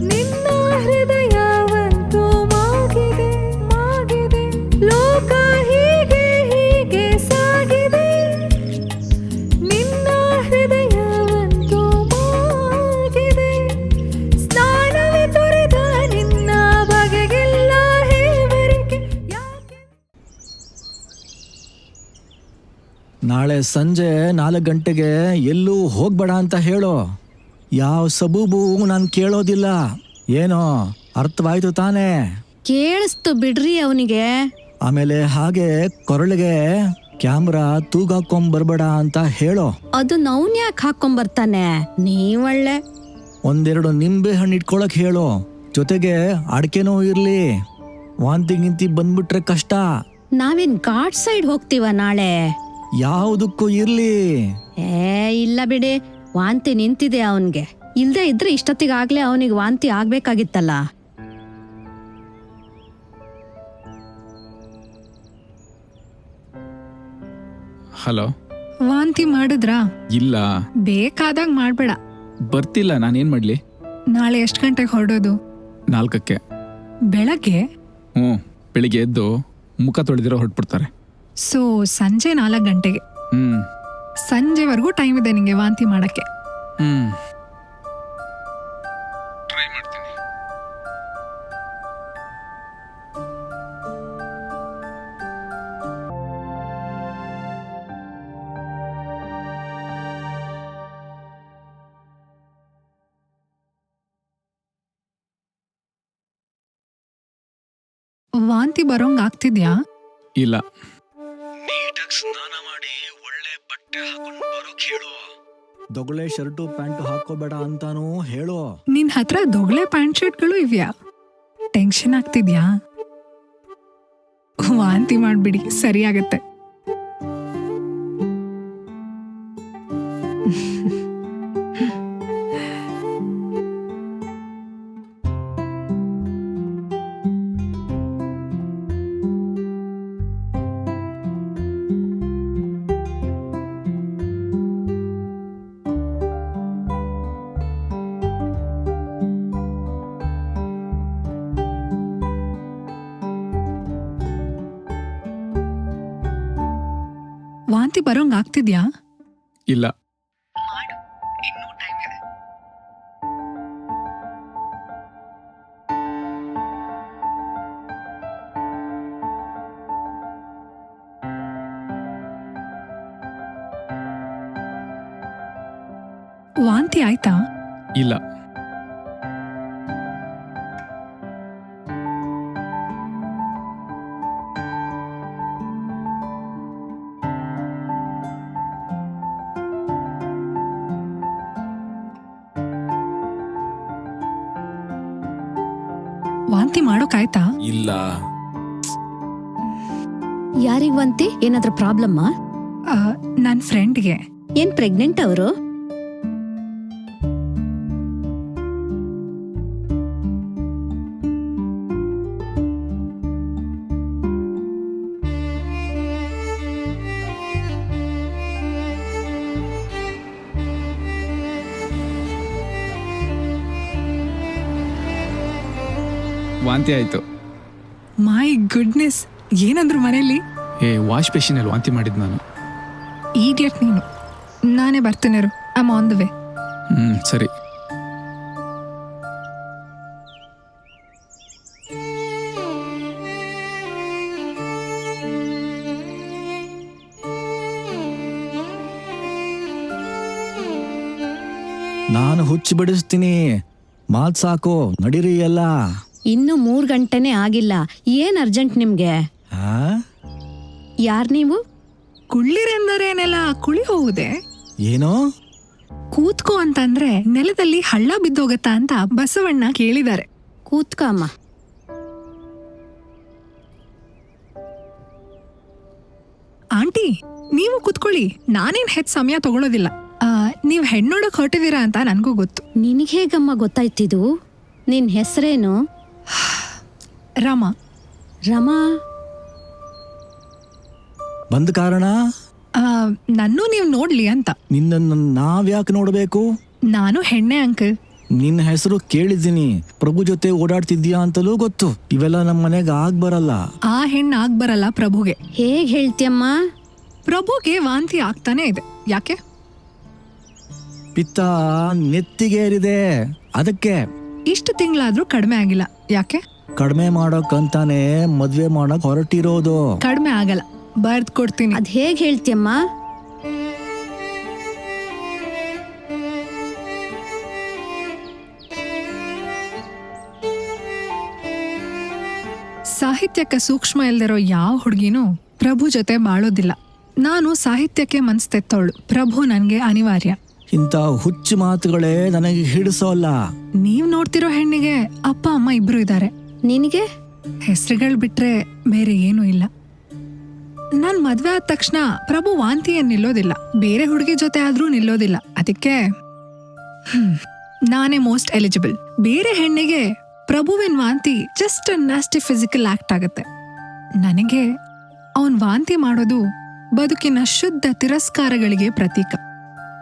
ನಿನ್ನ ಹೃದಯವಂತೂ ಮಾಗಿದೆ ಮಾಗಿದೆ. ಲೋಕ ಹೀಗೆ ಹೀಗೆ ಸಾಗಿದೆ, ನಿನ್ನ ಹೃದಯವಂತೂ ಮಾಗಿದೆ. ಸ್ನಾನವೇ ತೊರೆದ ನಿನ್ನ ಬಗೆಗಿಲ್ಲ ಹೇವರಿಕೆ ಯಾಕೆ? ನಾಳೆ ಸಂಜೆ 4 ಗಂಟೆಗೆ ಎಲ್ಲೂ ಹೋಗ್ಬೇಡ ಅಂತ ಹೇಳು. ಯಾವ ಸಬೂಬು ನಾನು ಕೇಳೋದಿಲ್ಲ. ಏನೋ ಅರ್ಥವಾಯ್ತು ತಾನೇ? ಕೇಳಿಸ್ತು ಬಿಡ್ರಿ ಅವನಿಗೆ. ಆಮೇಲೆ ಹಾಗೆ ಕೊರಳಿಗೆ ಕ್ಯಾಮ್ರಾ ತೂಗಾಕೊಂಬರ್ಬೇಡ ಅಂತ ಹೇಳೋ. ಅದು ನೌನ್ ಯಾಕೆ ಹಾಕೊಂಬರ್ತಾನೆ? ನೀವಳ್ಳೆ. ಒಂದೆರಡು ನಿಂಬೆ ಹಣ್ಣು ಇಟ್ಕೊಳಕ್ ಹೇಳು. ಜೊತೆಗೆ ಅಡ್ಕೆನೂ ಇರ್ಲಿ. ವಾಂತಿ ಗಿಂತಿ ಬಂದ್ಬಿಟ್ರೆ ಕಷ್ಟ. ನಾವೇನ್ ಘಾಟ್ ಸೈಡ್ ಹೋಗ್ತೀವ ನಾಳೆ? ಯಾವುದಕ್ಕೂ ಇರ್ಲಿ. ಇಲ್ಲ ಬಿಡಿ, ವಾಂತಿ ನಿಂತಿದೆ ಅವನ್ಗೆ. ಇಲ್ದೇ ಇದ್ರೆ ಇಷ್ಟೊತ್ತಿಗಾಗ್ಲೇ ಅವನಿಗೆ ವಾಂತಿ ಆಗ್ಬೇಕಾಗಿತ್ತಲ್ಲ. ಹಲೋ. ವಾಂತಿ ಮಾಡಿದ್ರಾ? ಇಲ್ಲ, ಬೇಕಾದಾಗ ಮಾಡ್ಬೇಡ. ಬರ್ತಿಲ್ಲ, ನಾನೇನ್ ಮಾಡ್ಲಿ? ನಾಳೆ ಎಷ್ಟು ಗಂಟೆಗೆ ಹೊರಡೋದು? 4ಕ್ಕೆ. ಬೆಳಗ್ಗೆ? ಬೆಳಿಗ್ಗೆ ಎದ್ದು ಮುಖ ತೊಳೆದಿರೋ ಹೊರಟ್ಬಿಡ್ತಾರೆ. ಸೊ ಸಂಜೆ 4 ಗಂಟೆಗೆ. ಸಂಜೆವರೆಗೂ ಟೈಮ್ ಇದೆ ನಿಂಗೆ ವಾಂತಿ ಮಾಡಕ್ಕೆ. ಟ್ರೈ ಮಾಡ್ತೀನಿ. ವಾಂತಿ ಬರೋಂಗ್ ಆಗ್ತಿದ್ಯಾ? ಇಲ್ಲ. ನೀಟಾಗಿ ಸ್ನಾನ ಮಾಡಿ ಒಳ್ಳೆ ಬಟ್ಟೆ ಹಾಕೊಂಡು ಬರೋಕ್ ಹೇಳು. ದೊಗಳೆ ಶರ್ಟು ಪ್ಯಾಂಟು ಹಾಕೋಬೇಡ ಅಂತಾನು ಹೇಳು. ನಿನ್ ಹತ್ರ ದೊಗ್ಳೆ ಪ್ಯಾಂಟ್ ಶರ್ಟ್ಗಳು ಇವ್ಯಾ? ಟೆನ್ಷನ್ ಆಗ್ತಿದ್ಯಾ? ವಾಂತಿ ಮಾಡ್ಬಿಡಿ, ಸರಿ ಆಗತ್ತೆ. ವಾಂತಿ ಬರೋಂಗ್ ಆಗ್ತಿದ್ಯಾ? ಇಲ್ಲ. ವಾಂತಿ ಆಯ್ತಾ? ಇಲ್ಲ. ವಾಂತಿ ಮಾಡೋಕಾಯ್ತಾ? ಇಲ್ಲ. ಯಾರಿಗ್ ವಾಂತಿ? ಏನಾದ್ರೂ ಪ್ರಾಬ್ಲಮ್ಮ? ನನ್ ಫ್ರೆಂಡ್ಗೆ. ಏನ್ ಪ್ರೆಗ್ನೆಂಟ್ ಅವರು? ವಾಂತಿ ಆಯ್ತು. ಮೈ ಗುಡ್ನೆಸ್, ಏನಂದ್ರು ಮನೇಲಿ? ವಾಶ್ ಬೇಸಿನಲ್ಲಿ ವಾಂತಿ ಮಾಡಿದ್ ನಾನು. ಈಡಿಯಟ್ ನೀನು. ನಾನೇ ಬರ್ತೀನಿ, I am on the way. ಸರಿ. ನಾನು ಹುಚ್ಚು ಬಿಡಿಸ್ತೀನಿ. ಮಾತ್ ಸಾಕು, ನಡೀರಿ ಎಲ್ಲ. ಇನ್ನು 3 ಗಂಟೆನೇ ಆಗಿಲ್ಲ. ಏನ್ ಅರ್ಜೆಂಟ್ ನಿಮ್ಗೆ? ಯಾರ್ ನೀವು? ಕುಳ್ಳಿರೆಂದರೇನೆಲ್ಲ ಕುಳಿ ಹೋಗುದೆ? ಏನೋ ಕೂತ್ಕೋ ಅಂತಂದ್ರೆ ನೆಲದಲ್ಲಿ ಹಳ್ಳ ಬಿದ್ದೋಗತ್ತಾ ಅಂತ ಬಸವಣ್ಣ ಕೇಳಿದ್ದಾರೆ. ಕೂತ್ಕ ಅಮ್ಮ. ಆಂಟಿ, ನೀವು ಕೂತ್ಕೊಳ್ಳಿ, ನಾನೇನ್ ಹೆಚ್ಚು ಸಮಯ ತಗೊಳ್ಳೋದಿಲ್ಲ. ನೀವ್ ಹೆಣ್ಣೋಡಕ್ ಹೊರಟಿದೀರಾ ಅಂತ ನನ್ಗೂ ಗೊತ್ತು. ನಿನಗೆ ಹೇಗಮ್ಮ ಗೊತ್ತಾಯ್ತಿದು? ನಿನ್ ಹೆಸರೇನು? ರಾಮ. ರಮಾ? ಬಂದ ಕಾರಣ? ನನ್ನೂ ನೀವ್ ನೋಡ್ಲಿ ಅಂತ. ನಿನ್ನನ್ನು ನಾವ್ಯಾಕೆ ನೋಡ್ಬೇಕು? ನಾನು ಹೆಣ್ಣೆ ಅಂಕಲ್. ನಿನ್ನ ಹೆಸರು ಕೇಳಿದ್ದೀನಿ, ಪ್ರಭು ಜೊತೆ ಓಡಾಡ್ತಿದ್ಯಾ ಅಂತಲೂ ಗೊತ್ತು. ಇವೆಲ್ಲ ನಮ್ಮ ಮನೆಗೆ ಆಗ್ಬರಲ್ಲ. ಆ ಹೆಣ್ಣು ಆಗ್ಬರಲ್ಲ ಪ್ರಭುಗೆ. ಹೇಗ್ ಹೇಳ್ತಿಯಮ್ಮ? ಪ್ರಭುಗೆ ವಾಂತಿ ಆಗ್ತಾನೆ ಇದೆ. ಯಾಕೆ? ಪಿತ್ತ ನೆತ್ತಿಗೆ ಏರಿದೆ, ಅದಕ್ಕೆ. ಇಷ್ಟು ತಿಂಗಳಾದ್ರೂ ಕಡಿಮೆ ಆಗಿಲ್ಲ. ಯಾಕೆ? ಕಡಿಮೆ ಮಾಡೋಕ್ಕಂತಾನೆ ಮದ್ವೆ ಮಾಡಕ್ ಹೊರಟಿರೋದು. ಕಡಿಮೆ ಆಗಲ್ಲ, ಬರ್ದ್ ಕೊಡ್ತೀನಿ. ಅದ್ ಹೇಗ್ ಹೇಳ್ತಿಯಮ್ಮ? ಸಾಹಿತ್ಯಕ್ಕೆ ಸೂಕ್ಷ್ಮ ಇಲ್ದಿರೋ ಯಾವ ಹುಡುಗಿನೂ ಪ್ರಭು ಜೊತೆ ಬಾಳೋದಿಲ್ಲ. ನಾನು ಸಾಹಿತ್ಯಕ್ಕೆ ಮನ್ಸ್ತೆತ್ತವಳು. ಪ್ರಭು ನನ್ಗೆ ಅನಿವಾರ್ಯ. ಇಂಥ ಹುಚ್ಚು ಮಾತುಗಳೇ ನನಗೆ ಹಿಡಿಸೋಲ್ಲ. ನೀವ್ ನೋಡ್ತಿರೋ ಹೆಣ್ಣಿಗೆ ಅಪ್ಪ ಅಮ್ಮ ಇಬ್ರು ಇದ್ದಾರೆ. ನಿನಗೆ ಹೆಸರುಗಳು ಬಿಟ್ರೆ ಬೇರೆ ಏನೂ ಇಲ್ಲ. ನಾನ್ ಮದ್ವೆ ಆದ ತಕ್ಷಣ ಪ್ರಭು ವಾಂತಿಯನ್ ನಿಲ್ಲೋದಿಲ್ಲ, ಬೇರೆ ಹುಡುಗಿ ಜೊತೆ ಆದ್ರೂ ನಿಲ್ಲೋದಿಲ್ಲ. ಅದಕ್ಕೆ ನಾನೇ ಮೋಸ್ಟ್ ಎಲಿಜಿಬಲ್. ಬೇರೆ ಹೆಣ್ಣಿಗೆ ಪ್ರಭುವಿನ ವಾಂತಿ ಜಸ್ಟ್ ನಾಸ್ಟಿ ಫಿಸಿಕಲ್ ಆಕ್ಟ್ ಆಗತ್ತೆ. ನನಗೆ ಅವನ್ ವಾಂತಿ ಮಾಡೋದು ಬದುಕಿನ ಶುದ್ಧ ತಿರಸ್ಕಾರಗಳಿಗೆ ಪ್ರತೀಕ.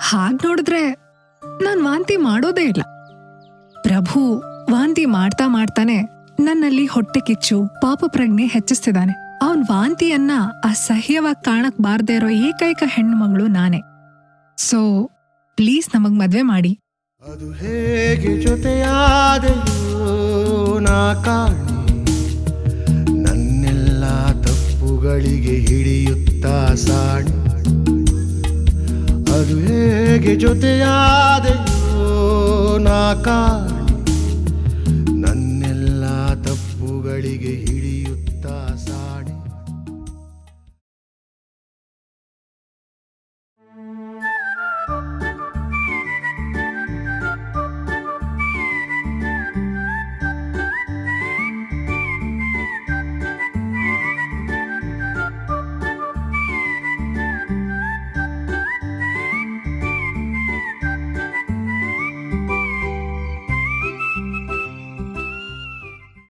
ಹಾಗ್ ನೋಡಿದ್ರೆ ನಾನ್ ವಾಂತಿ ಮಾಡೋದೇ ಇಲ್ಲ. ಪ್ರಭು ವಾಂತಿ ಮಾಡ್ತಾ ಮಾಡ್ತಾನೆ ನನ್ನಲ್ಲಿ ಹೊಟ್ಟೆ ಕಿಚ್ಚು ಪಾಪ ಪ್ರಜ್ಞೆ ಹೆಚ್ಚಿಸ್ತಿದ್ದಾನೆ. ಅವನ್ ವಾಂತಿಯನ್ನ ಅಸಹ್ಯವಾಗಿ ಕಾಣಕ್ ಬಾರ್ದೇ ಇರೋ ಏಕೈಕ ಹೆಣ್ಮಗಳು ನಾನೇ. ಸೊ ಪ್ಲೀಸ್ ನಮಗ್ ಮದ್ವೆ ಮಾಡಿ. ಅದು ಹೇಗೆ ಜೊತೆಯಾದೆಯೋ ನಾ ಕಾಣೆ, ನನ್ನೆಲ್ಲ ತಪ್ಪುಗಳಿಗೆ ಹಿಡಿಯುತ್ತಾ ಸಾಣೆ. ಅದು ಹೇಗೆ ಜೊತೆಯಾದೆಯೋ ನಾ ಕಾಣೆ,